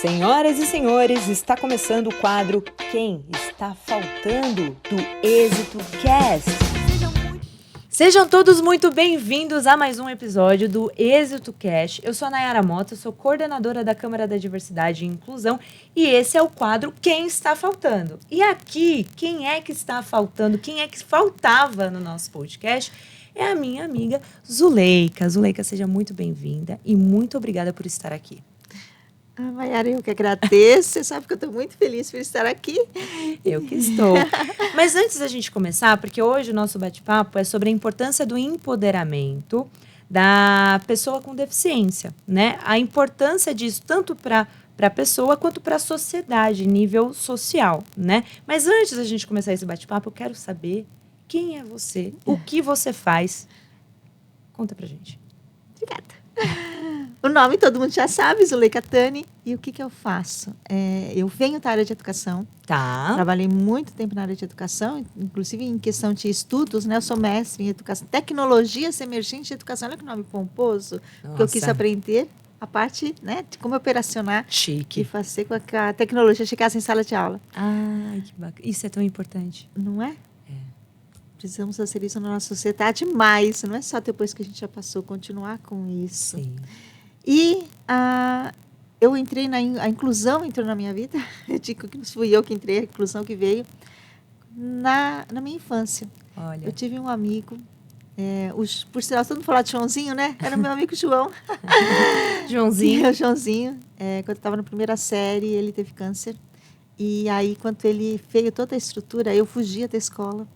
Senhoras e senhores, está começando o quadro Quem Está Faltando do Êxito Cast. Sejam todos muito bem-vindos a mais um episódio do Êxito Cast. Eu sou a Nayara Mota, sou coordenadora da Câmara da Diversidade e Inclusão e esse é o quadro Quem Está Faltando. E aqui, quem é que está faltando, quem é que faltava no nosso podcast é a minha amiga Zuleika. Zuleika, seja muito bem-vinda e muito obrigada por estar aqui. Mayara, eu que agradeço. Você sabe que eu estou muito feliz por estar aqui. Eu que estou. Mas antes da gente começar, porque hoje o nosso bate-papo é sobre a importância do empoderamento da pessoa com deficiência, né? A importância disso tanto para a pessoa quanto para a sociedade, nível social, né? Mas antes da gente começar esse bate-papo, eu quero saber quem é você, o que você faz. Conta pra gente. Obrigada. O nome todo mundo já sabe, Zuleika Tani. E o que eu faço? Eu venho da área de educação. Tá. Trabalhei muito tempo na área de educação, inclusive em questão de estudos, né? Eu sou mestre em educação, tecnologias emergentes de educação. Olha que nome pomposo. Porque eu quis aprender a parte, né, de como operacionar. Chique. E fazer com que a tecnologia chegasse em sala de aula. Ai, que bacana. Isso é tão importante. Não é? Precisamos fazer isso na nossa sociedade, mas não é só depois que a gente já passou, continuar com isso. Sim. E eu entrei a inclusão entrou na minha vida. Eu digo que não fui eu que entrei, a inclusão que veio na minha infância. Olha. Eu tive um amigo, por sinal, todo mundo fala de Joãozinho, né? Era o meu amigo João. Joãozinho. O Joãozinho, quando eu estava na primeira série, ele teve câncer. E aí, quando ele veio toda a estrutura, eu fugia da escola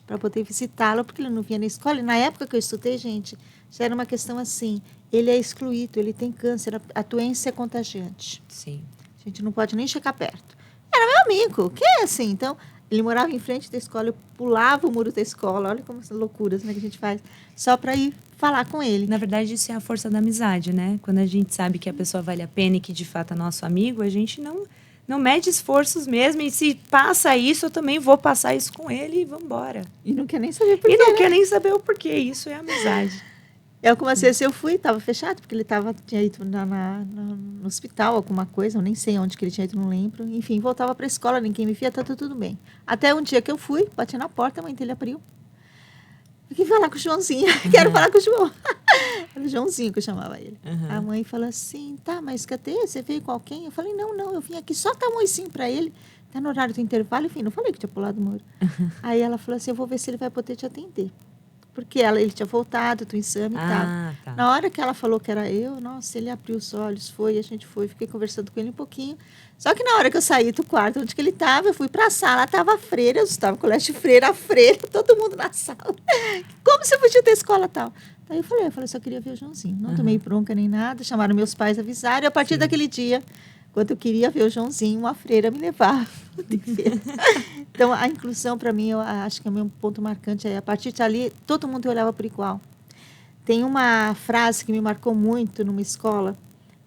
para poder visitá-lo, porque ele não vinha na escola. E na época que eu estudei, gente, já era uma questão assim, ele é excluído, ele tem câncer, a doença é contagiante. Sim. A gente não pode nem chegar perto. Era meu amigo, que é assim, então, ele morava em frente da escola, eu pulava o muro da escola, olha como são loucuras, né, que a gente faz, só para ir falar com ele. Na verdade, isso é a força da amizade, né? Quando a gente sabe que a pessoa vale a pena e que, de fato, é nosso amigo, a gente não mede esforços mesmo. E se passa isso, eu também vou passar isso com ele e vamos embora. E não quer nem saber por quê. E não quer nem saber o porquê. Isso é amizade. Algumas vezes eu fui, estava fechado, porque ele tinha ido no hospital, alguma coisa, eu nem sei onde que ele tinha ido, não lembro. Enfim, voltava para a escola, ninguém me via, tá tudo bem. Até um dia que eu fui, bati na porta, a mãe dele abriu. Fiquei falar com o Joãozinho, quero falar com o João. Era o Joãozinho que eu chamava ele. A mãe falou assim, tá, mas cadê? Você veio com alguém? Eu falei, não, eu vim aqui só dar um oicinho para ele. Tá no horário do intervalo, enfim, não falei que tinha pulado o muro. Aí ela falou assim, eu vou ver se ele vai poder te atender. Porque ele tinha voltado do exame e tal. Tá. Na hora que ela falou que era eu, nossa, ele abriu os olhos, a gente foi, fiquei conversando com ele um pouquinho. Só que na hora que eu saí do quarto onde que ele estava, eu fui para a sala, estava a freira, eu estava com o colégio de freira, a freira, todo mundo na sala. Como você podia ter escola tal? Daí eu falei, só queria ver o Joãozinho. Não tomei bronca nem nada, chamaram meus pais, avisaram, e a partir daquele dia, quando eu queria ver o Joãozinho, uma freira me levava. Então, a inclusão, para mim, eu acho que é o meu ponto marcante. A partir dali, todo mundo olhava por igual. Tem uma frase que me marcou muito numa escola,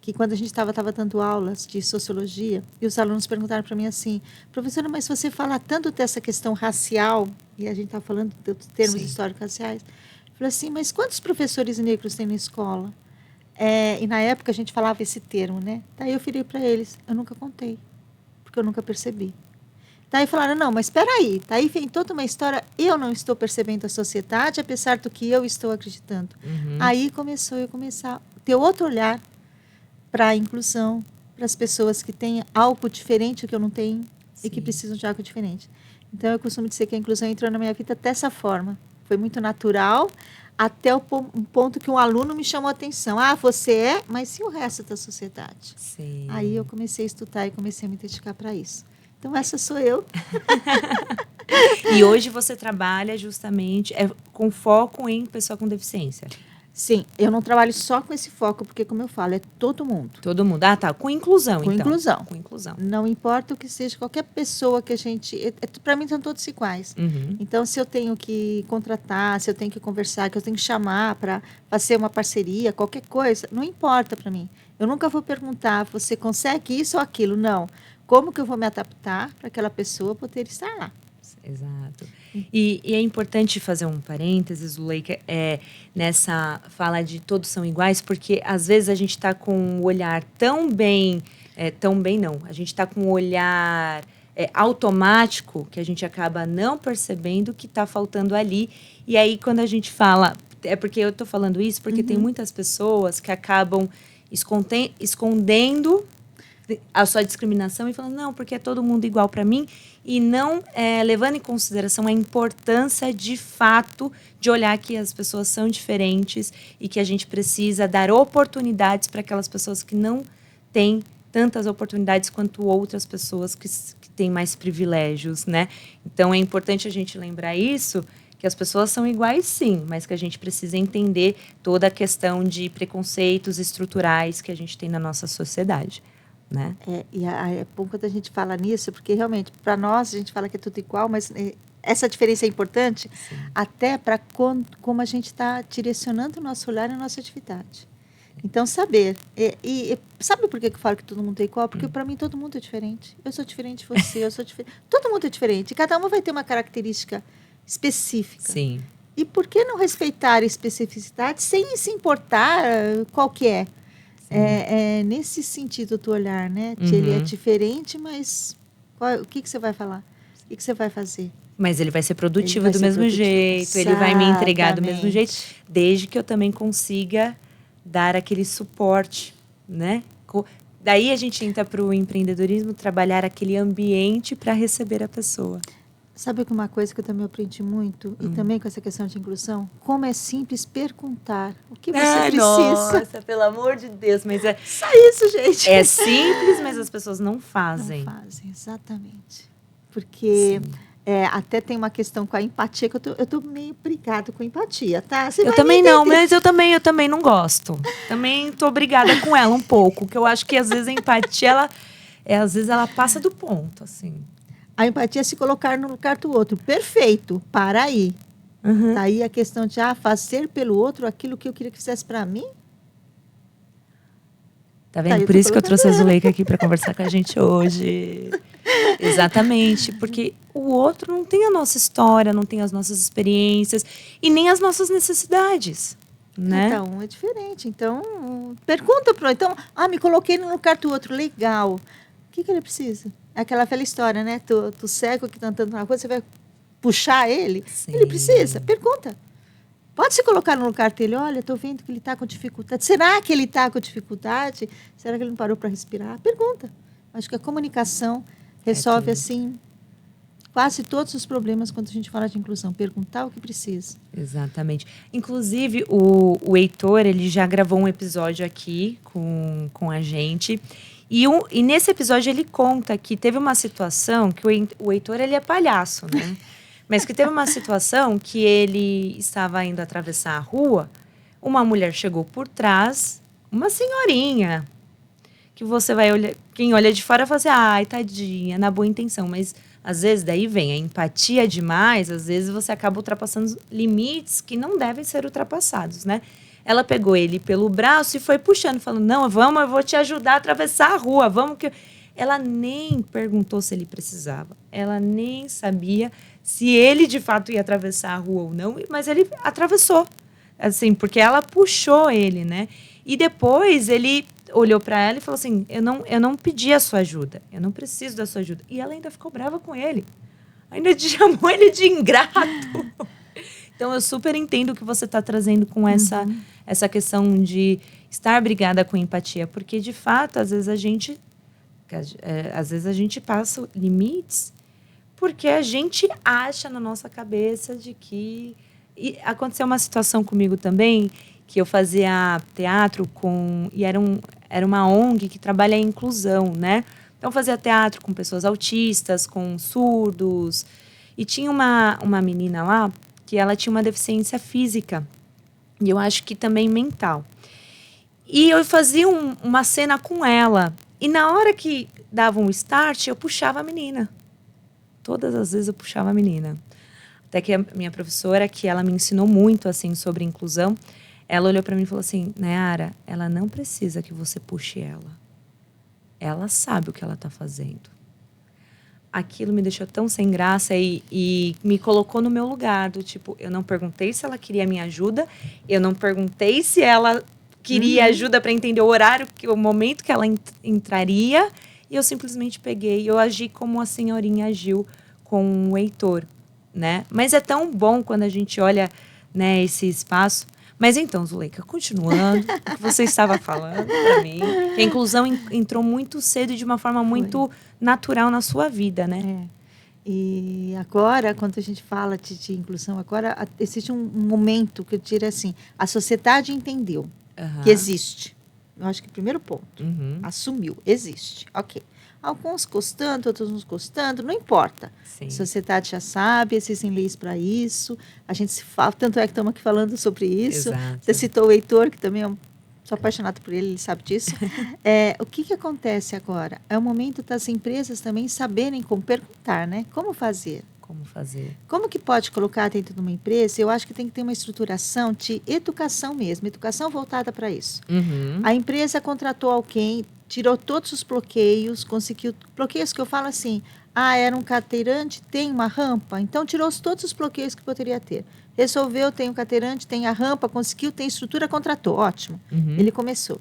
que quando a gente estava dando aulas de sociologia, e os alunos perguntaram para mim assim, professora, mas você fala tanto dessa questão racial, e a gente está falando dos termos históricos raciais, eu falei assim, mas quantos professores negros tem na escola? E na época a gente falava esse termo, né? Daí eu virei para eles, eu nunca contei, porque eu nunca percebi. Daí falaram, não, mas espera aí, daí vem toda uma história, eu não estou percebendo a sociedade, apesar do que eu estou acreditando. Aí eu começar a ter outro olhar para a inclusão, para as pessoas que têm algo diferente que eu não tenho e que precisam de algo diferente. Então, eu costumo dizer que a inclusão entrou na minha vida dessa forma. Foi muito natural, até um ponto que um aluno me chamou a atenção. Ah, você é, mas e o resto da sociedade? Sim. Aí eu comecei a estudar e comecei a me dedicar para isso. Então, essa sou eu. E hoje você trabalha justamente com foco em pessoa com deficiência? Sim, eu não trabalho só com esse foco, porque, como eu falo, é todo mundo. Todo mundo. Ah, tá. Com inclusão, com então. Inclusão. Com inclusão. Não importa o que seja, qualquer pessoa que a gente... Para mim, são todos iguais. Então, se eu tenho que contratar, se eu tenho que conversar, que eu tenho que chamar para fazer uma parceria, qualquer coisa, não importa para mim. Eu nunca vou perguntar, você consegue isso ou aquilo? Não. Como que eu vou me adaptar para aquela pessoa poder estar lá? Exato. E é importante fazer um parênteses, Zuleika, nessa fala de todos são iguais, porque às vezes a gente está com um olhar tão bem Também não. A gente está com um olhar automático que a gente acaba não percebendo que está faltando ali. E aí, quando a gente fala... É porque eu estou falando isso porque tem muitas pessoas que acabam escondendo a sua discriminação e falando, não, porque é todo mundo igual para mim, e não levando em consideração a importância de fato de olhar que as pessoas são diferentes e que a gente precisa dar oportunidades para aquelas pessoas que não têm tantas oportunidades quanto outras pessoas que têm mais privilégios, né? Então, é importante a gente lembrar isso, que as pessoas são iguais, sim, mas que a gente precisa entender toda a questão de preconceitos estruturais que a gente tem na nossa sociedade, né? É bom quando a gente fala nisso, porque realmente, para nós, a gente fala que é tudo igual, mas essa diferença é importante, sim, até para como a gente está direcionando o nosso olhar e a nossa atividade. Então, saber. E sabe por que eu falo que todo mundo é igual? Porque, para mim, todo mundo é diferente. Eu sou diferente de você, eu sou diferente. Todo mundo é diferente. Cada um vai ter uma característica específica. Sim. E por que não respeitar a especificidade sem se importar qual que é? Nesse sentido do olhar, né? Que ele é diferente, mas o que você vai falar? O que você vai fazer? Mas ele vai ser produtivo do mesmo jeito, ele vai me entregar do mesmo jeito, desde que eu também consiga dar aquele suporte, né? Daí a gente entra para o empreendedorismo, trabalhar aquele ambiente para receber a pessoa. Sabe uma coisa que eu também aprendi muito, e também com essa questão de inclusão? Como é simples perguntar o que você precisa. Nossa, pelo amor de Deus. Mas só isso, gente. É simples, mas as pessoas não fazem. Não fazem, exatamente. Porque até tem uma questão com a empatia, que eu tô meio brigada com a empatia, tá? Eu também não, mas eu também não gosto. Também tô brigada com ela um pouco, que eu acho que às vezes a empatia, às vezes ela passa do ponto, assim. A empatia é se colocar no lugar do outro. Perfeito, para aí. Daí a questão de fazer pelo outro aquilo que eu queria que fizesse para mim. Tá vendo? Por isso que eu trouxe a Zuleika aqui para conversar com a gente hoje. Exatamente, porque o outro não tem a nossa história, não tem as nossas experiências e nem as nossas necessidades, né? Então, é diferente. Então, pergunta pro outro. Então, me coloquei no lugar do outro, legal. O que ele precisa? É aquela velha história, né? Tu cego que tá andando na rua, você vai puxar ele? Sim. Ele precisa. Pergunta. Pode se colocar no lugar dele. Olha, estou vendo que ele está com dificuldade. Será que ele está com dificuldade? Será que ele não parou para respirar? Pergunta. Acho que a comunicação resolve, assim, quase todos os problemas quando a gente fala de inclusão. Perguntar o que precisa. Exatamente. Inclusive, o Heitor, ele já gravou um episódio aqui com a gente. E nesse episódio ele conta que teve uma situação que o Heitor, ele é palhaço, né? Mas que teve uma situação que ele estava indo atravessar a rua, uma mulher chegou por trás, uma senhorinha, que você vai olhar, quem olha de fora fala assim, ai, tadinha, na boa intenção, mas às vezes daí vem a empatia demais, às vezes você acaba ultrapassando limites que não devem ser ultrapassados, né? Ela pegou ele pelo braço e foi puxando, falando, não, vamos, eu vou te ajudar a atravessar a rua, vamos que... Ela nem perguntou se ele precisava, ela nem sabia se ele de fato ia atravessar a rua ou não, mas ele atravessou, assim, porque ela puxou ele, né? E depois ele olhou para ela e falou assim, eu não pedi a sua ajuda, eu não preciso da sua ajuda. E ela ainda ficou brava com ele, ainda chamou ele de ingrato. Então, eu super entendo o que você está trazendo com essa questão de estar brigada com empatia, porque, de fato, às vezes a gente passa limites porque a gente acha na nossa cabeça de que... E aconteceu uma situação comigo também, que eu fazia teatro e era uma ONG que trabalha a inclusão, né? Então, eu fazia teatro com pessoas autistas, com surdos, e tinha uma menina lá que ela tinha uma deficiência física, e eu acho que também mental. E eu fazia uma cena com ela, e na hora que dava um start, eu puxava a menina. Todas as vezes eu puxava a menina. Até que a minha professora, que ela me ensinou muito assim sobre inclusão, ela olhou para mim e falou assim, Nayara, ela não precisa que você puxe ela. Ela sabe o que ela está fazendo. Aquilo me deixou tão sem graça e me colocou no meu lugar, do tipo, eu não perguntei se ela queria minha ajuda, eu não perguntei se ela queria ajuda para entender o horário, o momento que ela entraria. E eu simplesmente peguei, eu agi como a senhorinha agiu com o Heitor, né? Mas é tão bom quando a gente olha, né, esse espaço. Mas então, Zuleika, continuando o que você estava falando para mim, que a inclusão entrou muito cedo e de uma forma muito natural na sua vida, né? E agora, quando a gente fala de inclusão, agora existe um momento que eu diria assim, a sociedade entendeu que existe. Eu acho que o primeiro ponto, assumiu, existe, ok. Alguns gostando, outros não gostando, não importa. Sim. A sociedade já sabe, existem leis para isso, a gente se fala, tanto é que estamos aqui falando sobre isso. Exato. Você citou o Heitor, que também sou apaixonado por ele sabe disso. O que acontece agora? É o momento das empresas também saberem como perguntar, né? Como fazer? Como fazer? Como que pode colocar dentro de uma empresa? Eu acho que tem que ter uma estruturação de educação mesmo, educação voltada para isso. A empresa contratou alguém, tirou todos os bloqueios, conseguiu... Bloqueios que eu falo assim, era um cadeirante, tem uma rampa, então tirou todos os bloqueios que poderia ter. Resolveu, tem um cadeirante, tem a rampa, conseguiu, tem estrutura, contratou, ótimo. Ele começou.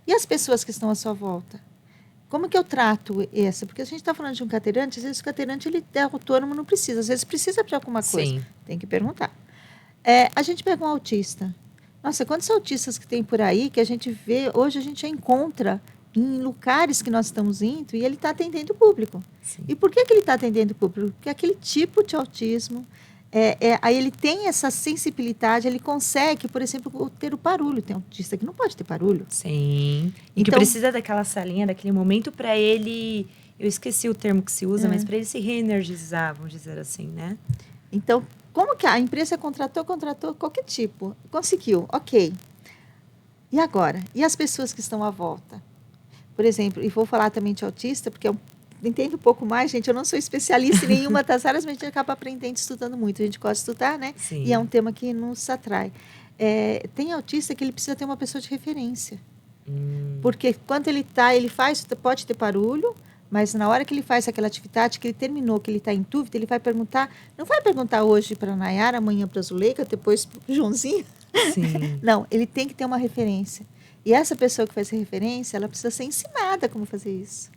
E as pessoas que estão à sua volta? Como que eu trato essa? Porque a gente está falando de um cadeirante, às vezes o cadeirante ele é autônomo, não precisa. Às vezes precisa de alguma coisa. Sim. Tem que perguntar. A gente pega um autista. Nossa, quantos autistas que tem por aí que a gente vê, hoje a gente já encontra em lugares que nós estamos indo e ele está atendendo o público. Sim. E por que ele está atendendo o público? Porque aquele tipo de autismo, aí ele tem essa sensibilidade, ele consegue, por exemplo, ter o barulho. Tem autista que não pode ter barulho. Sim. E que Então, precisa daquela salinha, daquele momento para ele... Eu esqueci o termo que se usa, mas para ele se reenergizar, vamos dizer assim, né? Então, como que a empresa contratou qualquer tipo. Conseguiu, ok. E agora? E as pessoas que estão à volta? Por exemplo, e vou falar também de autista, porque eu entendo um pouco mais, gente. Eu não sou especialista em nenhuma das áreas, mas a gente acaba aprendendo, estudando muito. A gente gosta de estudar, né? Sim. E é um tema que nos atrai. Tem autista que ele precisa ter uma pessoa de referência. Porque quando ele faz, pode ter barulho, mas na hora que ele faz aquela atividade, que ele terminou, que ele está em dúvida, ele vai perguntar, não vai perguntar hoje para a Nayara, amanhã para a Zuleika, depois para o Joãozinho. Sim. Não, ele tem que ter uma referência. E essa pessoa que faz a referência, ela precisa ser ensinada como fazer isso.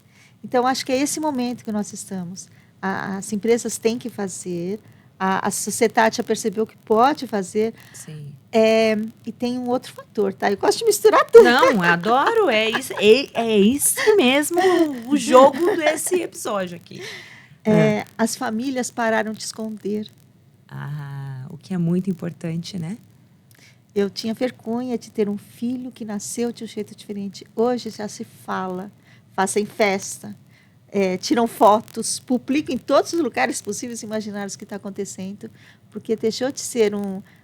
Então, acho que é esse momento que nós estamos. As empresas têm que fazer, a sociedade já percebeu que pode fazer. Sim. E tem um outro fator, tá? Eu gosto de misturar tudo. Não, adoro. É isso mesmo o jogo desse episódio aqui. As famílias pararam de esconder. O que é muito importante, né? Eu tinha vergonha de ter um filho que nasceu de um jeito diferente. Hoje já se fala, fazem festa, tiram fotos, publicam em todos os lugares possíveis e imaginários que está acontecendo, porque deixou de ser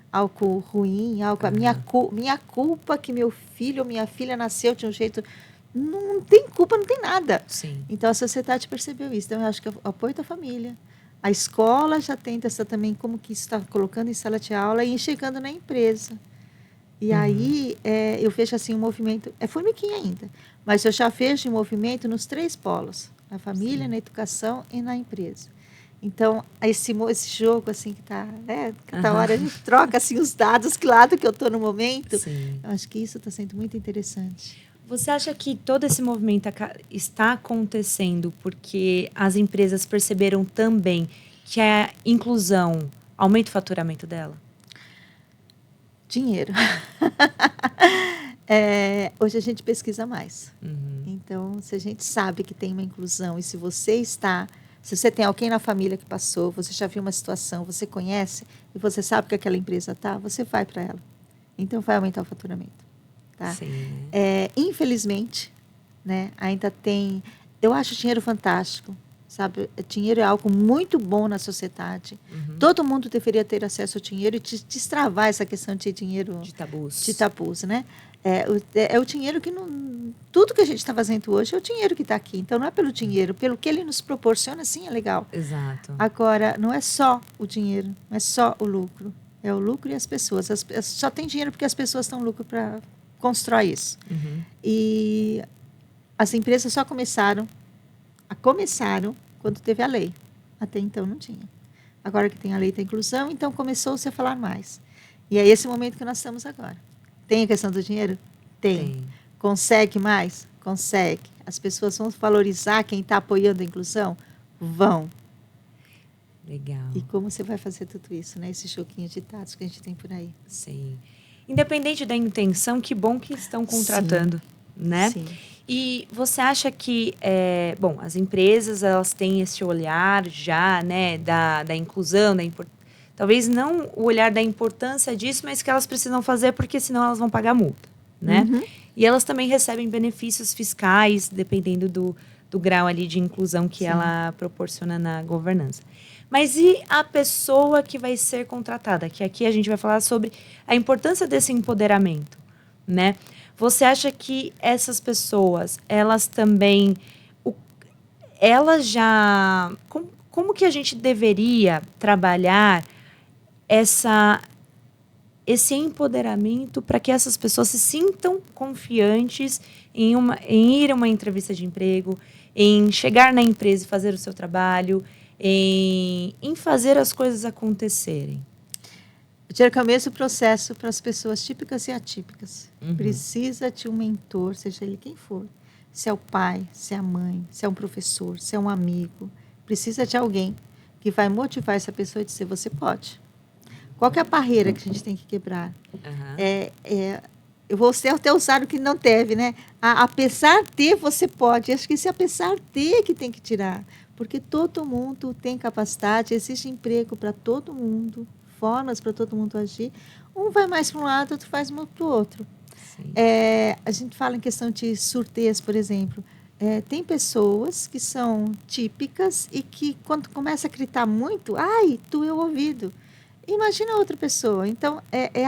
algo ruim, a minha culpa que meu filho ou minha filha nasceu de um jeito... Não tem culpa, não tem nada. Sim. Então, a sociedade percebeu isso. Então, eu acho que o apoio da família. A escola já tenta também como que isso está colocando em sala de aula e chegando na empresa. E aí, eu vejo assim um movimento... É formiguinha ainda, mas eu já vejo um movimento nos 3 polos. Na família, Sim. na educação e na empresa. Então, esse jogo assim que está... Cada hora a gente troca assim, os dados, que lado que eu estou no momento. Sim. Eu acho que isso está sendo muito interessante. Você acha que todo esse movimento está acontecendo porque as empresas perceberam também que a inclusão aumenta o faturamento dela? Dinheiro. Hoje a gente pesquisa mais. Então, se a gente sabe que tem uma inclusão e se você tem alguém na família que passou, você já viu uma situação, você conhece e você sabe que aquela empresa está, você vai para ela. Então, vai aumentar o faturamento. Tá? Sim. Infelizmente, né, ainda tem... Eu acho o dinheiro fantástico. Sabe? Dinheiro é algo muito bom na sociedade. Todo mundo deveria ter acesso ao dinheiro e destravar essa questão de dinheiro... De tabus. De tabus, né? É o dinheiro que não... Tudo que a gente está fazendo hoje é o dinheiro que está aqui. Então, não é pelo dinheiro. Pelo que ele nos proporciona, sim, é legal. Exato. Agora, não é só o dinheiro. Não é só o lucro. É o lucro e as pessoas. Só tem dinheiro porque as pessoas estão lucro para constrói isso. E as empresas só começaram quando teve a lei. Até então não tinha. Agora que tem a lei da inclusão, então começou-se a falar mais. E é esse momento que nós estamos agora. Tem a questão do dinheiro? Tem. Consegue mais? Consegue. As pessoas vão valorizar quem está apoiando a inclusão? Vão. Legal. E como você vai fazer tudo isso, né? Esse choquinho de dados que a gente tem por aí. Sim. Independente da intenção, que bom que estão contratando, né? Sim. E você acha que, bom, as empresas, elas têm esse olhar já, né, da inclusão, talvez não o olhar da importância disso, mas que elas precisam fazer porque senão elas vão pagar multa, né? Uhum. E elas também recebem benefícios fiscais, dependendo do grau ali de inclusão que Sim. ela proporciona na governança. Mas e a pessoa que vai ser contratada? Que aqui a gente vai falar sobre a importância desse empoderamento, né? Você acha que essas pessoas, elas também, elas já, como que a gente deveria trabalhar esse empoderamento para que essas pessoas se sintam confiantes em ir a uma entrevista de emprego, em chegar na empresa e fazer o seu trabalho, em fazer as coisas acontecerem? Eu diria que é o mesmo processo para as pessoas típicas e atípicas. Uhum. Precisa de um mentor, seja ele quem for. Se é o pai, se é a mãe, se é um professor, se é um amigo. Precisa de alguém que vai motivar essa pessoa a dizer, você pode. Qual que é a barreira que a gente tem que quebrar? Uhum. Eu vou até usar o que não deve, né? Apesar de, você pode. Acho que esse apesar de que tem que tirar. Porque todo mundo tem capacidade, existe emprego para todo mundo, formas para todo mundo agir. Um vai mais para um lado, outro faz mais para o outro. Sim. A gente fala em questão de surdez, por exemplo. Tem pessoas que são típicas e que, quando começa a gritar muito, ai, doeu o ouvido. Imagina outra pessoa. Então,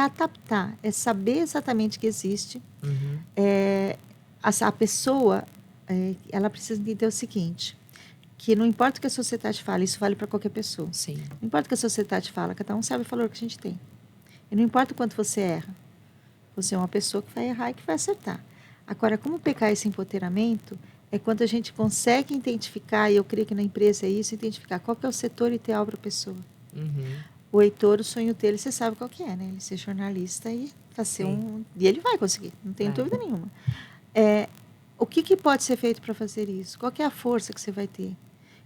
adaptar, é saber exatamente que existe. Uhum. A pessoa, ela precisa entender o seguinte, que não importa o que a sociedade fala, isso vale para qualquer pessoa. Sim. Não importa o que a sociedade fala, cada um sabe o valor que a gente tem. E não importa o quanto você erra. Você é uma pessoa que vai errar e que vai acertar. Agora, como pegar esse empoderamento é quando a gente consegue identificar, e eu creio que na empresa é isso, identificar qual que é o setor ideal para a pessoa. Uhum. O Heitor, o sonho dele, você sabe qual que é, né? Ele ser jornalista e ser e ele vai conseguir, não tenho dúvida nenhuma. O que pode ser feito para fazer isso? Qual que é a força que você vai ter?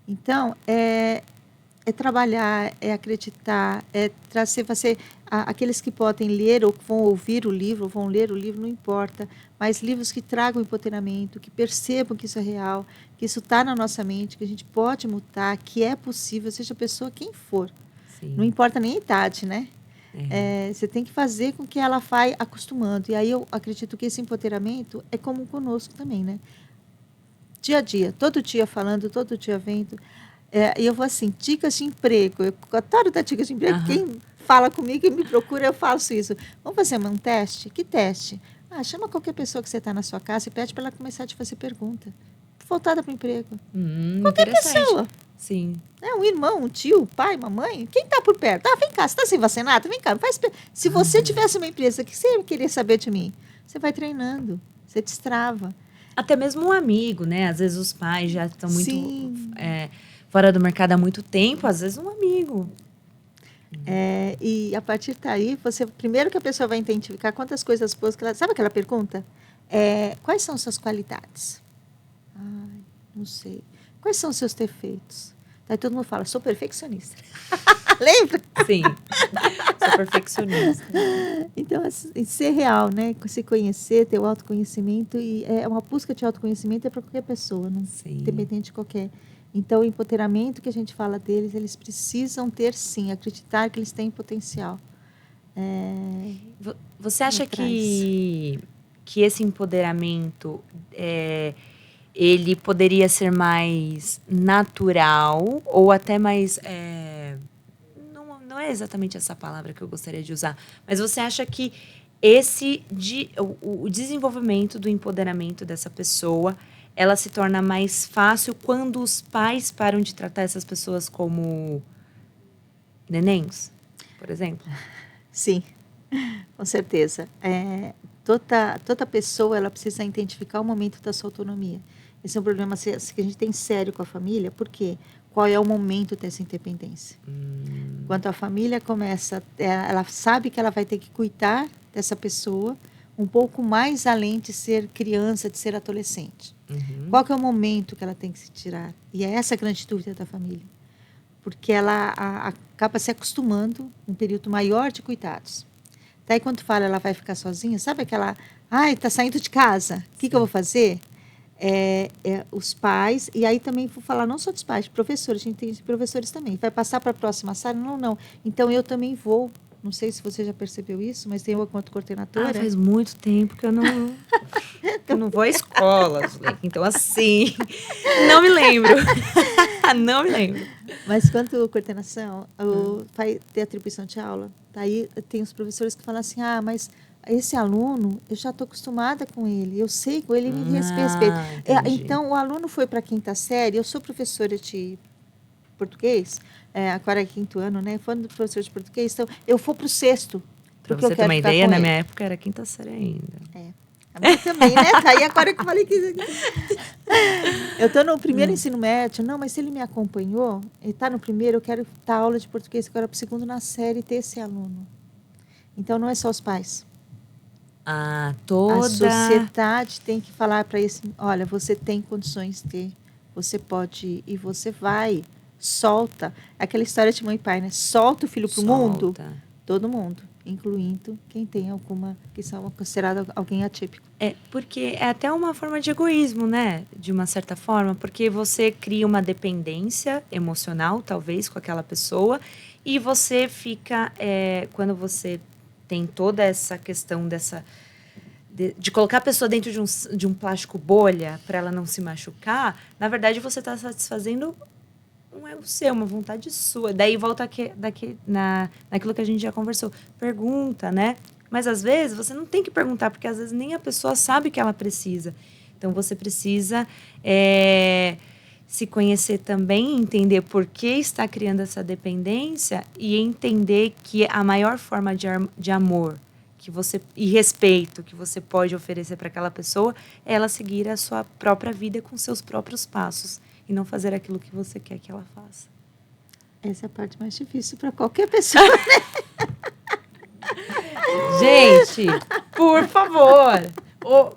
Então, é trabalhar, é acreditar, é trazer você... Aqueles que podem ler ou vão ouvir o livro, ou vão ler o livro, não importa, mas livros que tragam empoderamento, que percebam que isso é real, que isso está na nossa mente, que a gente pode mudar, que é possível, seja a pessoa quem for. Sim. Não importa nem a idade, né? Você tem que fazer com que ela vai acostumando. E aí eu acredito que esse empoderamento é como conosco também, né? Dia a dia, todo dia falando, todo dia vendo. E eu vou assim, dicas de emprego. Eu adoro dar dicas de emprego. Aham. Quem fala comigo e me procura, eu faço isso. Vamos fazer um teste? Que teste? Chama qualquer pessoa que você está na sua casa e pede para ela começar a te fazer pergunta. Voltada para o emprego. Qualquer pessoa. Sim. Um irmão, um tio, um pai, mamãe, quem está por perto? Vem cá, você está sem vacinado? Vem cá, se você tivesse uma empresa, o que você ia querer saber de mim? Você vai treinando, você destrava. Até mesmo um amigo, né? Às vezes os pais já estão muito fora do mercado há muito tempo, às vezes um amigo. E a partir daí, primeiro que a pessoa vai identificar quantas coisas boas que ela... Sabe aquela pergunta? Quais são suas qualidades? Não sei. Quais são os seus defeitos? Daí todo mundo fala, sou perfeccionista. Lembra? Sim, sou perfeccionista. Então, ser real, né? Se conhecer, ter o autoconhecimento. E uma busca de autoconhecimento para qualquer pessoa, não? Sim. Independente de qualquer. Então, o empoderamento que a gente fala deles, eles precisam ter, sim, acreditar que eles têm potencial. Você acha que esse empoderamento ele poderia ser mais natural ou até mais... não é exatamente essa palavra que eu gostaria de usar, mas você acha que o desenvolvimento do empoderamento dessa pessoa, ela se torna mais fácil quando os pais param de tratar essas pessoas como nenéns, por exemplo? Sim, com certeza. Toda pessoa ela precisa identificar o momento da sua autonomia. Esse é um problema que a gente tem sério com a família, porque qual é o momento dessa independência? Quando a família começa, ela sabe que ela vai ter que cuidar dessa pessoa, um pouco mais além de ser criança, de ser adolescente. Uhum. Qual que é o momento que ela tem que se tirar? E é essa a grande dúvida da família. Porque ela acaba se acostumando um período maior de cuidados. Daí quando fala ela vai ficar sozinha, sabe aquela, ai, tá saindo de casa, o que eu vou fazer? Os pais, e aí também vou falar não só dos pais, professores, a gente tem professores também. Vai passar para a próxima sala? Não. Então eu também vou. Não sei se você já percebeu isso, mas tem eu quanto coordenadora. Faz muito tempo que eu não vou à escola, Zuleika. Então, assim, não me lembro. Não me lembro. Mas quanto coordenação, vai ter atribuição de aula. Daí tem os professores que falam assim, mas esse aluno, eu já estou acostumada com ele, eu sei que ele me respeita. Então, o aluno foi para a 5ª série, eu sou professora de português, agora é 5º ano, né? Falando do professor de português, então eu vou para o 6º. Para você ter uma ideia, na minha época era 5ª série ainda. A minha também, né? Tá aí agora que eu falei que... Eu estou no primeiro ensino médio, não, mas se ele me acompanhou, ele está no primeiro, eu quero dar aula de português agora para o 2º na série e ter esse aluno. Então, não é só os pais. Toda... A sociedade tem que falar para esse... Olha, você tem condições de ter, você pode ir e você vai, solta. Aquela história de mãe e pai, né? Solta o filho para o mundo, todo mundo, incluindo quem tem alguma, que são considerados alguém atípico. Porque é até uma forma de egoísmo, né? De uma certa forma, porque você cria uma dependência emocional, talvez, com aquela pessoa, e você fica, quando você tem toda essa questão de colocar a pessoa dentro de um plástico bolha para ela não se machucar, na verdade você está satisfazendo um ego seu, uma vontade sua. Daí volta naquilo que a gente já conversou. Pergunta, né? Mas às vezes você não tem que perguntar, porque às vezes nem a pessoa sabe que ela precisa. Então você precisa se conhecer também, entender por que está criando essa dependência e entender que a maior forma de amor e respeito que você pode oferecer para aquela pessoa é ela seguir a sua própria vida com seus próprios passos e não fazer aquilo que você quer que ela faça. Essa é a parte mais difícil para qualquer pessoa, né? Gente, por favor,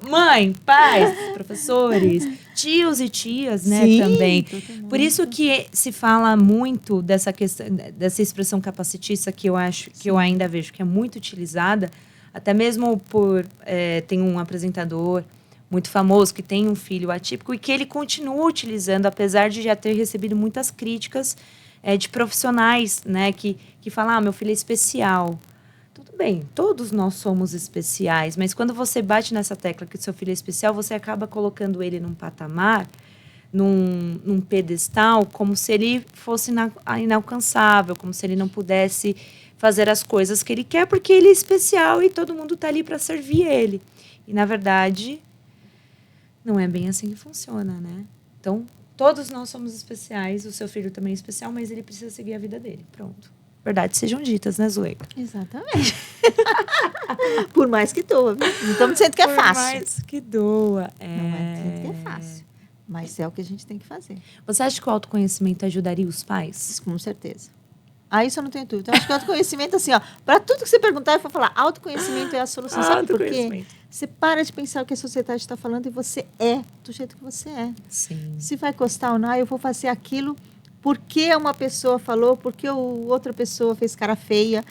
mãe, pais, professores, tios e tias, né? Sim, também. Por isso que se fala muito dessa questão, dessa expressão capacitista que eu acho, que eu ainda vejo que é muito utilizada, até mesmo tem um apresentador muito famoso que tem um filho atípico e que ele continua utilizando, apesar de já ter recebido muitas críticas de profissionais, né? Que falam, meu filho é especial. Tudo bem, todos nós somos especiais, mas quando você bate nessa tecla que o seu filho é especial, você acaba colocando ele num patamar, num pedestal, como se ele fosse inalcançável, como se ele não pudesse fazer as coisas que ele quer, porque ele é especial e todo mundo está ali para servir ele. E, na verdade, não é bem assim que funciona, né? Então, todos nós somos especiais, o seu filho também é especial, mas ele precisa seguir a vida dele. Pronto. Verdades sejam ditas, né, Zuleika? Exatamente. Por mais que doa. Não estamos dizendo que é fácil. Por mais que doa. Não é dizendo que é fácil. Mas é o que a gente tem que fazer. Você acha que o autoconhecimento ajudaria os pais? Com certeza. Isso eu não tenho dúvida. Eu acho que o autoconhecimento, assim, para tudo que você perguntar, eu vou falar, autoconhecimento é a solução. Sabe por quê? Você para de pensar o que a sociedade está falando e você é do jeito que você é. Sim. Se vai gostar ou não, eu vou fazer aquilo porque uma pessoa falou, porque outra pessoa fez cara feia.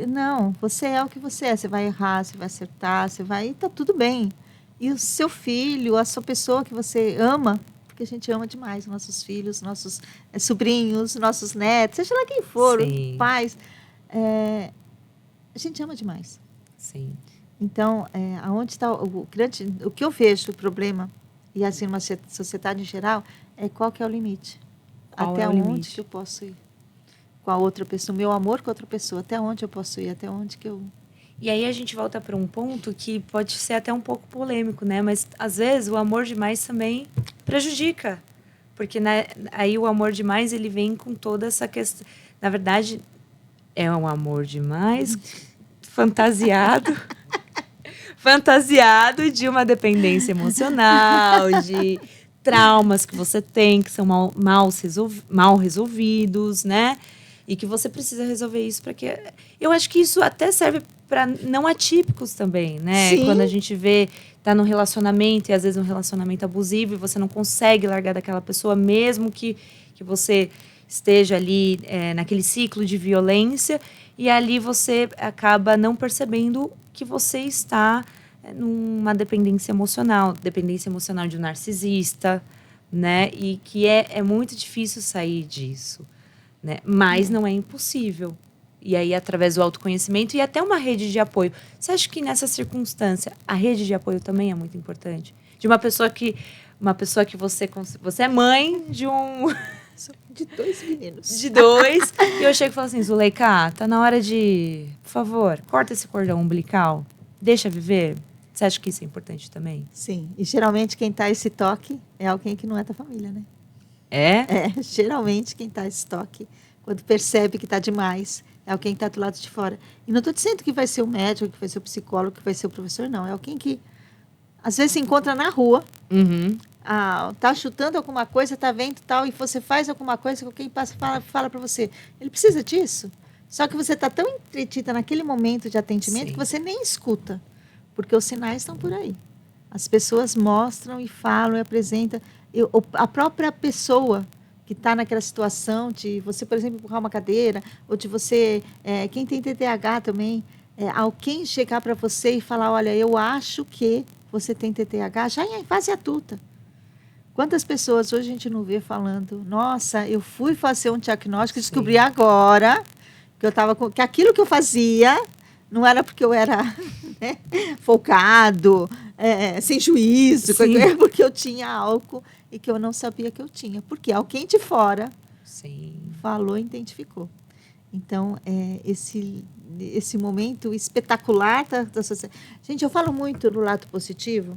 Não, você é o que você é. Você vai errar, você vai acertar, tá tudo bem. E o seu filho, a sua pessoa que você ama, porque a gente ama demais nossos filhos, nossos sobrinhos, nossos netos, seja lá quem for, Sim. pais. A gente ama demais. Sim. Então, aonde está o que eu vejo o problema, e assim, uma sociedade em geral, qual que é o limite? Até onde que eu posso ir com a outra pessoa, meu amor com a outra pessoa, até onde eu posso ir, até onde que eu... E aí a gente volta para um ponto que pode ser até um pouco polêmico, né? Mas, às vezes, o amor demais também prejudica. Porque aí o amor demais, ele vem com toda essa questão... Na verdade, é um amor demais fantasiado de uma dependência emocional, de traumas que você tem, que são mal resolvidos, né? E que você precisa resolver isso para que... Eu acho que isso até serve para não atípicos também, né? Sim. Quando a gente vê, tá num relacionamento, e às vezes um relacionamento abusivo, e você não consegue largar daquela pessoa, mesmo que você esteja ali naquele ciclo de violência, e ali você acaba não percebendo que você está numa dependência emocional de um narcisista, né? E que é muito difícil sair disso, né? Mas não é impossível. E aí, através do autoconhecimento e até uma rede de apoio. Você acha que nessa circunstância, a rede de apoio também é muito importante? De uma pessoa que você é mãe de um... De 2 meninos. De 2. E eu chego e falo assim, Zuleika, tá na hora de... Por favor, corta esse cordão umbilical. Deixa viver. Você acha que isso é importante também? Sim. E geralmente quem tá esse toque é alguém que não é da família, né? É? Geralmente quem tá esse toque, quando percebe que tá demais, é alguém que tá do lado de fora. E não tô dizendo que vai ser o médico, que vai ser o psicólogo, que vai ser o professor, não. É alguém que, às vezes, se encontra na rua, Uhum. tá chutando alguma coisa, tá vendo tal, e você faz alguma coisa que quem passa fala para você, ele precisa disso. Só que você tá tão entretida naquele momento de atendimento que você nem escuta, porque os sinais estão por aí. As pessoas mostram e falam e apresentam. A própria pessoa que está naquela situação de você, por exemplo, empurrar uma cadeira, ou de você, quem tem TDAH também, alguém chegar para você e falar, olha, eu acho que você tem TDAH, já em fase adulta. Quantas pessoas hoje a gente não vê falando, nossa, eu fui fazer um diagnóstico e descobri agora que eu estava que aquilo que eu fazia não era porque eu era né, folgado, sem juízo, é porque eu tinha álcool e que eu não sabia que eu tinha. Porque alguém de fora falou e identificou. Então, esse momento espetacular da sociedade. Gente, eu falo muito do lado positivo.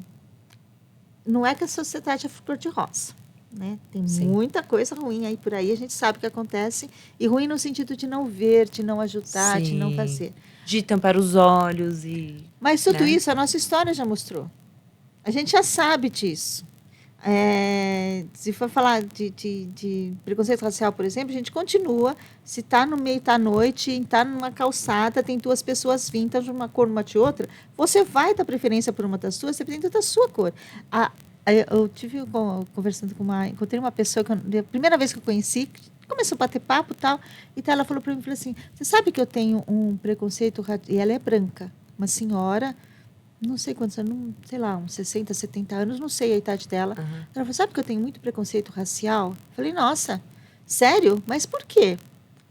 Não é que a sociedade é flor de rosa, né? Tem muita coisa ruim aí por aí, a gente sabe o que acontece, e ruim no sentido de não ver, de não ajudar, de não fazer. De tampar os olhos e... Mas tudo isso a nossa história já mostrou. A gente já sabe disso. Se for falar de preconceito racial, por exemplo, a gente continua, se está no meio da noite, está numa calçada, tem 2 pessoas vindo, tá de uma cor, uma de outra, você vai dar preferência por uma das duas, dependendo da sua cor. Eu tive conversando encontrei uma pessoa, a primeira vez que eu conheci, começou a bater papo e tal, ela falou para mim, assim, você sabe que eu tenho um preconceito, e ela é branca, uma senhora, não sei quantos anos, sei lá, uns 60, 70 anos, não sei a idade dela. Ela falou, sabe que eu tenho muito preconceito racial? Eu falei, nossa, sério? Mas por quê?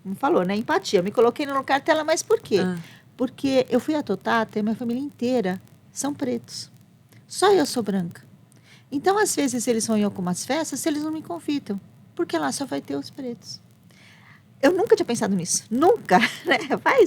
Como falou, né? Empatia. Eu me coloquei no lugar dela, mas por quê? Porque eu fui adotada e minha família inteira são pretos. Só eu sou branca. Então, às vezes, eles vão em algumas festas, eles não me convidam, porque lá só vai ter os pretos. Eu nunca tinha pensado nisso. Nunca. Né?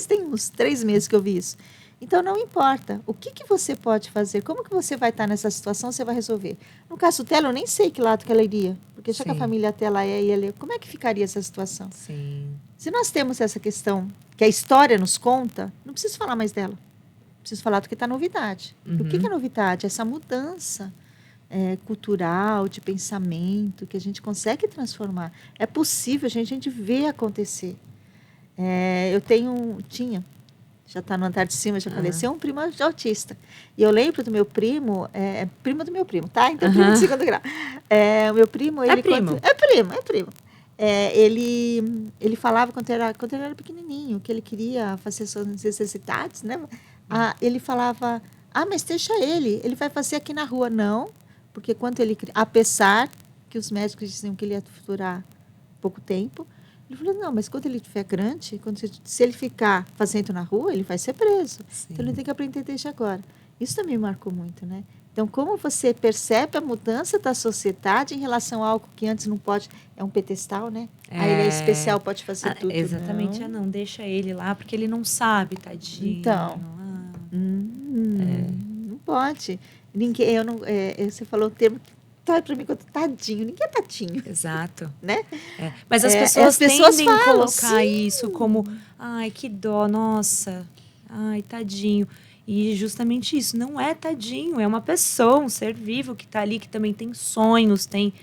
Tem uns 3 meses que eu vi isso. Então, não importa. O que você pode fazer? Como que você vai estar nessa situação? Você vai resolver. No caso dela, eu nem sei que lado que ela iria. Porque já que a família dela e ela como é que ficaria essa situação? Se nós temos essa questão que a história nos conta, não preciso falar mais dela. Preciso falar do que está novidade. O que é novidade? Essa mudança cultural, de pensamento, que a gente consegue transformar. É possível, a gente vê acontecer. Eu tinha... Já está no andar de cima, já faleceu, um primo autista. E eu lembro do meu primo, primo do meu primo, tá? Então, primo de 2º grau. O meu primo, ele... É primo. Ele falava quando ele era pequenininho, que ele queria fazer suas necessidades, né? Ele falava, mas deixa ele vai fazer aqui na rua. Não, porque apesar que os médicos diziam que ele ia durar pouco tempo, ele falou, não, mas quando ele estiver grande, se ele ficar fazendo na rua, ele vai ser preso. Então, ele tem que aprender desde agora. Isso também me marcou muito, né? Então, como você percebe a mudança da sociedade em relação a algo que antes não pode... É um pedestal, né? Aí ele é especial, pode fazer tudo. Exatamente. Não deixa ele lá, porque ele não sabe, tadinho. Então, não pode. Ninguém, você falou o termo... para mim, tadinho. Ninguém é tadinho. Exato. Né? Mas as pessoas tendem a colocar isso como, ai, que dó, nossa, ai, tadinho. E justamente isso, não é tadinho, é uma pessoa, um ser vivo que está ali, que também tem sonhos, tem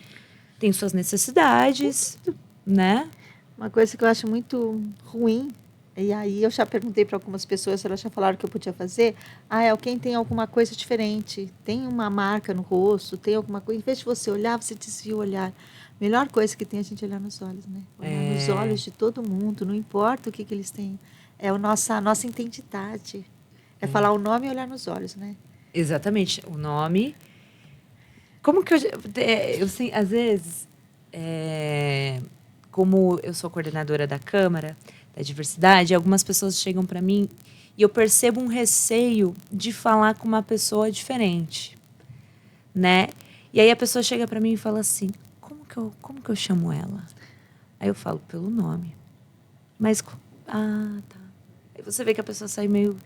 suas necessidades, né? Uma coisa que eu acho muito ruim, e aí eu já perguntei para algumas pessoas, elas já falaram que eu podia fazer. Alguém tem alguma coisa diferente, tem uma marca no rosto, tem alguma coisa. Em vez de você olhar, você desvia o olhar. Melhor coisa que tem é a gente olhar nos olhos, né? Olhar nos olhos de todo mundo, não importa o que eles têm. É a nossa identidade. É falar o nome e olhar nos olhos, né? Exatamente. O nome. Como que eu sei, às vezes, como eu sou coordenadora da Câmara da Diversidade, algumas pessoas chegam para mim e eu percebo um receio de falar com uma pessoa diferente, né? E aí a pessoa chega para mim e fala assim, como que eu chamo ela? Aí eu falo, pelo nome. Mas, tá. Aí você vê que a pessoa sai meio...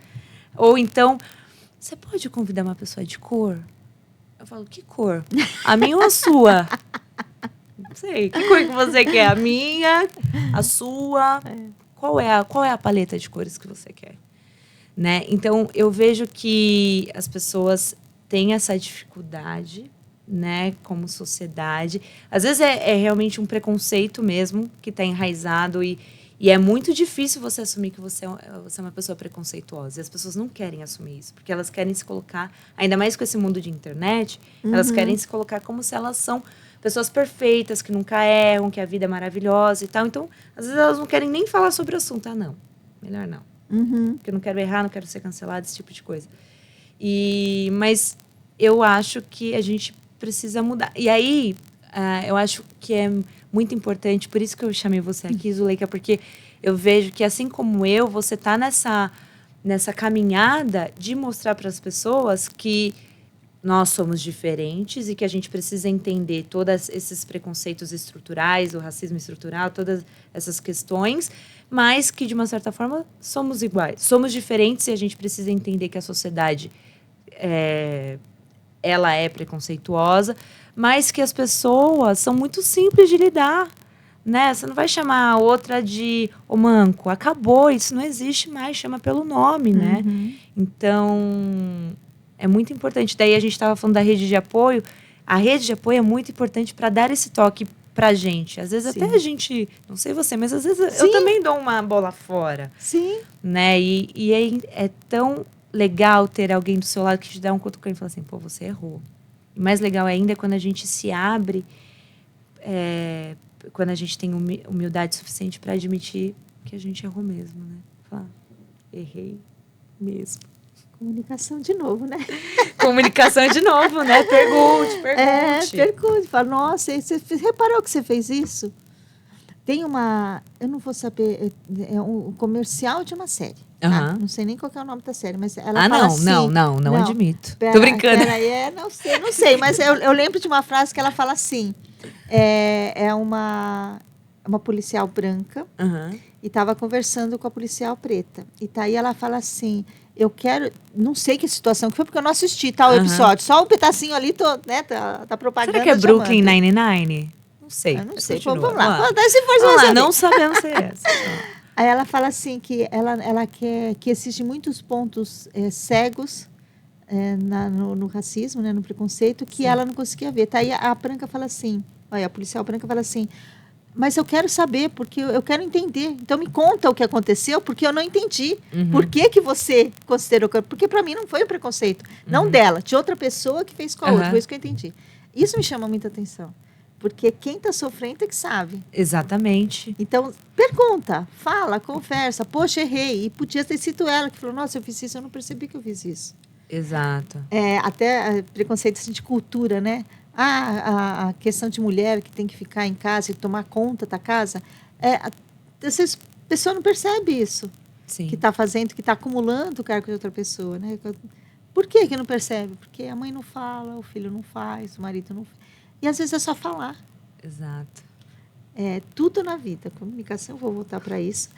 Ou então, você pode convidar uma pessoa de cor? Eu falo, que cor? A minha ou a sua? Não sei. Que cor que você quer? A minha? A sua? Qual é a paleta de cores que você quer? Né? Então, eu vejo que as pessoas têm essa dificuldade, né? Como sociedade. Às vezes é realmente um preconceito mesmo que está enraizado e é muito difícil você assumir que você é uma pessoa preconceituosa. E as pessoas não querem assumir isso, porque elas querem se colocar, ainda mais com esse mundo de internet, elas querem se colocar como se elas são pessoas perfeitas, que nunca erram, que a vida é maravilhosa e tal. Então, às vezes elas não querem nem falar sobre o assunto. Não, melhor não. Porque eu não quero errar, não quero ser cancelada, esse tipo de coisa. Mas eu acho que a gente precisa mudar. E aí, eu acho que é muito importante, por isso que eu chamei você aqui, Zuleika, porque eu vejo que, assim como eu, você está nessa caminhada de mostrar para as pessoas que nós somos diferentes e que a gente precisa entender todos esses preconceitos estruturais, o racismo estrutural, todas essas questões, mas que, de uma certa forma, somos iguais. Somos diferentes e a gente precisa entender que a sociedade ela é preconceituosa, mas que as pessoas são muito simples de lidar, né? Você não vai chamar a outra de "ô manco", acabou, isso não existe mais, chama pelo nome, né? Então, é muito importante. Daí a gente estava falando da rede de apoio. A rede de apoio é muito importante para dar esse toque pra gente. Às vezes até a gente, não sei você, mas às vezes eu também dou uma bola fora. Sim. Né? E é tão legal ter alguém do seu lado que te dá um cutucão e fala assim, pô, você errou. E mais legal ainda é quando a gente se abre, quando a gente tem humildade suficiente para admitir que a gente errou mesmo, né? Falar, errei mesmo. Comunicação de novo, né? Comunicação de novo, né? Pergunte. Pergunte. Fala, nossa, você reparou que você fez isso? Tem eu não vou saber, é um comercial de uma série. Tá? Não sei nem qual é o nome da série, mas ela fala assim... Não admito. Tô brincando. Peraí, não sei, mas eu lembro de uma frase que ela fala assim, é uma policial branca e estava conversando com a policial preta. E tá aí ela fala assim, eu quero... Não sei que situação que foi, porque eu não assisti tal episódio. Só um pedacinho ali, né, tá propaganda. Será que é Brooklyn Nine-Nine? Não sei. Eu não sei. Vamos lá. Vamos dar essa informação. Não sabemos se é essa. Aí ela fala assim que ela quer que existe muitos pontos cegos no racismo, né, no preconceito, que ela não conseguia ver. Tá aí a branca fala assim, a policial branca fala assim, mas eu quero saber, porque eu quero entender. Então me conta o que aconteceu, porque eu não entendi. Por que você considerou... Porque para mim não foi o preconceito. Não dela, de outra pessoa que fez com a outra. Foi isso que eu entendi. Isso me chama muita atenção. Porque quem está sofrendo é que sabe. Exatamente. Então, pergunta, fala, conversa. Poxa, errei. E podia ter sido ela que falou, nossa, eu fiz isso, eu não percebi que eu fiz isso. Exato. Até preconceito assim, de cultura, né? A questão de mulher que tem que ficar em casa e tomar conta da casa. Às vezes a pessoa não percebe isso. Sim. Que está fazendo, que está acumulando o cargo de outra pessoa, né? Por que não percebe? Porque a mãe não fala, o filho não faz, o marido não faz. E às vezes é só falar. Exato. Tudo na vida. Comunicação, vou voltar para isso.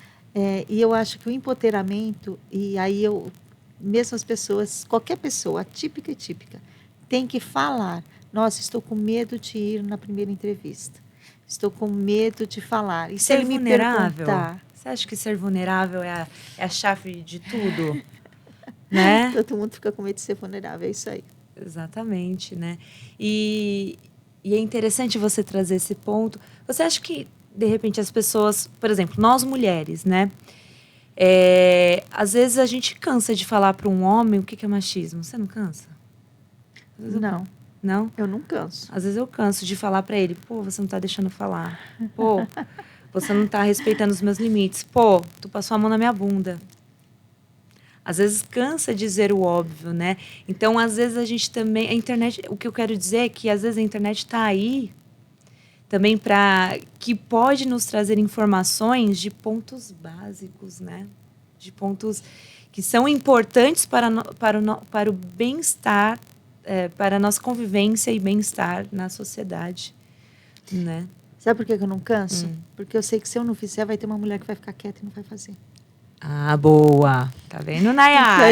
E eu acho que o empoderamento, e aí mesmo as pessoas, qualquer pessoa, típica e típica, tem que falar. Nossa, estou com medo de ir na primeira entrevista. Estou com medo de falar. E se ele me perguntar... Você acha que ser vulnerável é a chave de tudo? Né? Todo mundo fica com medo de ser vulnerável, é isso aí. Exatamente, né? E é interessante você trazer esse ponto. Você acha que de repente, as pessoas... Por exemplo, nós mulheres, né? Às vezes a gente cansa de falar para um homem o que é machismo. Você não cansa? Não. Não? Eu não canso. Às vezes eu canso de falar para ele, pô, você não tá deixando eu falar. Pô, você não tá respeitando os meus limites. Pô, tu passou a mão na minha bunda. Às vezes cansa dizer o óbvio, né? Então, às vezes a gente também... A internet... O que eu quero dizer é que, às vezes, a internet está aí também que pode nos trazer informações de pontos básicos, né? De pontos que são importantes para o bem-estar, para a nossa convivência e bem-estar na sociedade, né? Sabe por que eu não canso? Porque eu sei que se eu não fizer, vai ter uma mulher que vai ficar quieta e não vai fazer. Ah, boa! Tá vendo, Nayara?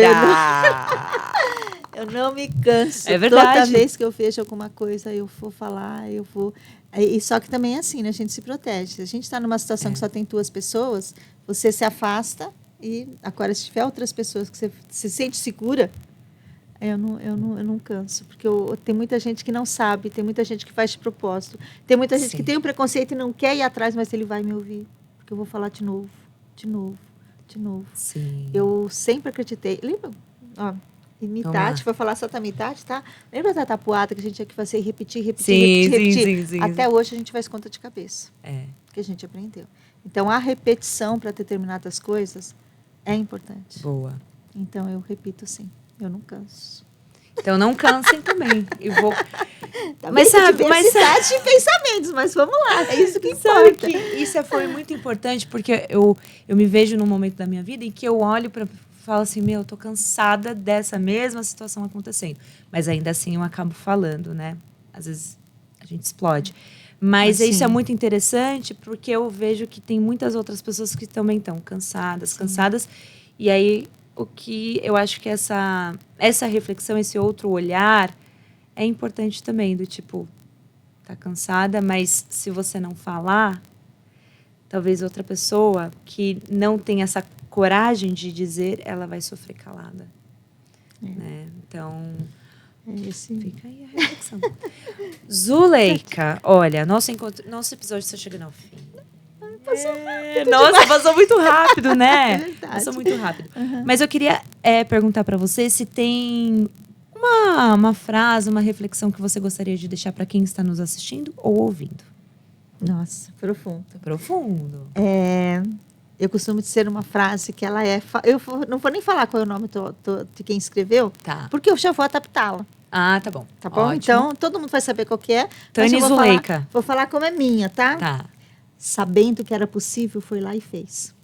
Eu não me canso. É verdade. Toda vez que eu vejo alguma coisa, eu vou falar, eu vou... E só que também é assim, né? A gente se protege. Se a gente está numa situação que só tem 2 pessoas, você se afasta e agora se tiver outras pessoas que você se sente segura, eu não canso. Porque tem muita gente que não sabe, tem muita gente que faz de propósito, tem muita gente que tem um preconceito e não quer ir atrás, mas ele vai me ouvir. Porque eu vou falar de novo, de novo, de novo. Sim. Eu sempre acreditei. Lembra? Ó, Mitati, vou falar só da Mitati, tá? Lembra da tapuada que a gente tinha que fazer repetir? Sim, Até hoje a gente faz conta de cabeça. Que a gente aprendeu. Então, a repetição para determinadas coisas é importante. Boa. Então, eu repito sim. Eu não canso. Então, não cansem também. Tá, mas sabe, diversidade de pensamentos, mas vamos lá, é isso que importa. Que isso foi muito importante, porque eu me vejo num momento da minha vida em que eu olho para... Falo assim, eu tô cansada dessa mesma situação acontecendo. Mas ainda assim eu acabo falando, né? Às vezes a gente explode. Mas isso é muito interessante, porque eu vejo que tem muitas outras pessoas que também estão cansadas. E aí, o que eu acho que essa reflexão, esse outro olhar, é importante também, do tipo, tá cansada, mas se você não falar, talvez outra pessoa que não tem essa coragem de dizer, ela vai sofrer calada. Né? Então, fica aí a reflexão. Zuleika, olha, nosso episódio está chegando ao fim. Passou rápido. Nossa, passou muito rápido, né? É verdade. Passou muito rápido. Mas eu queria perguntar para você se tem uma frase, uma reflexão que você gostaria de deixar para quem está nos assistindo ou ouvindo. Nossa, profundo. Profundo. Eu costumo dizer uma frase que ela é... Eu não vou nem falar qual é o nome de quem escreveu, porque eu já vou adaptá-la. Ah, tá bom. Tá bom? Ótimo. Então, todo mundo vai saber qual que é. Tânia Zuleika. Vou falar como é minha, tá? Tá. Sabendo que era possível, foi lá e fez.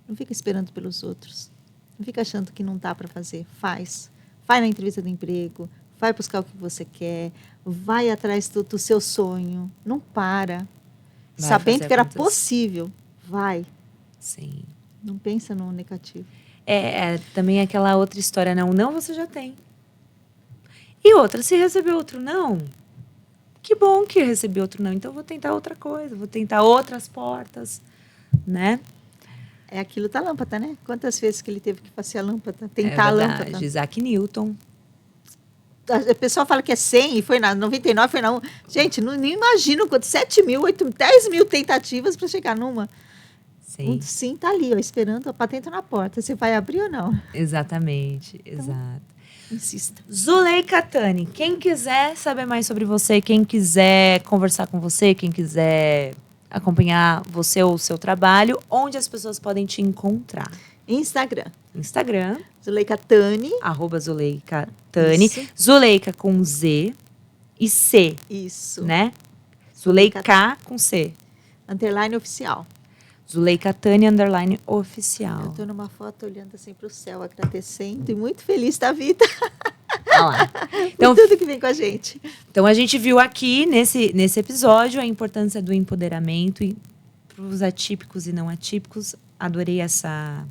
Não fica esperando pelos outros. Não fica achando que não dá para fazer. Faz. Vai na entrevista do emprego. Vai buscar o que você quer. Vai atrás do seu sonho. Não para. Sabendo que era possível. Vai. Sim. Não pensa no negativo. Também aquela outra história, não você já tem. E outra, se receber outro não, que bom que eu recebi outro não, então eu vou tentar outra coisa, vou tentar outras portas, né? É aquilo da lâmpada, né? Quantas vezes que ele teve que fazer a lâmpada, tentar a lâmpada. Isaac Newton. O pessoal fala que é 100 e foi na 99, foi na 1. Gente, não imagino quanto, 7 mil, 10 mil tentativas para chegar numa. Sim. Sim, tá ali, ó, esperando a patente na porta. Você vai abrir ou não? Exatamente, exato. Insista. Zuleika Tani, quem quiser saber mais sobre você, quem quiser conversar com você, quem quiser acompanhar você ou o seu trabalho, onde as pessoas podem te encontrar? Instagram. Zuleika Tani. @Zuleika Tani. Isso. Zuleika com Z e C. Isso. Né? Zuleika com C. _ oficial. Zuleika Tani _ oficial. Eu tô numa foto olhando assim pro céu, agradecendo e muito feliz da vida. Olha lá. Então, tudo que vem com a gente. Então, a gente viu aqui, nesse episódio, a importância do empoderamento para os atípicos e não atípicos. Adorei essa...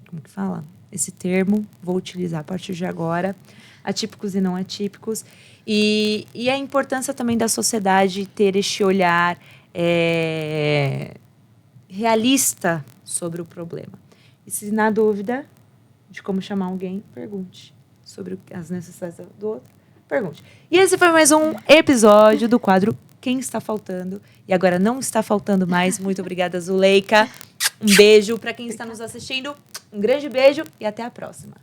Como que fala? Esse termo. Vou utilizar a partir de agora. Atípicos e não atípicos. E a importância também da sociedade ter este olhar realista sobre o problema. E se na dúvida de como chamar alguém, pergunte sobre as necessidades do outro, pergunte. E esse foi mais um episódio do quadro Quem Está Faltando. E agora não está faltando mais. Muito obrigada, Zuleika. Um beijo para quem está nos assistindo. Um grande beijo e até a próxima.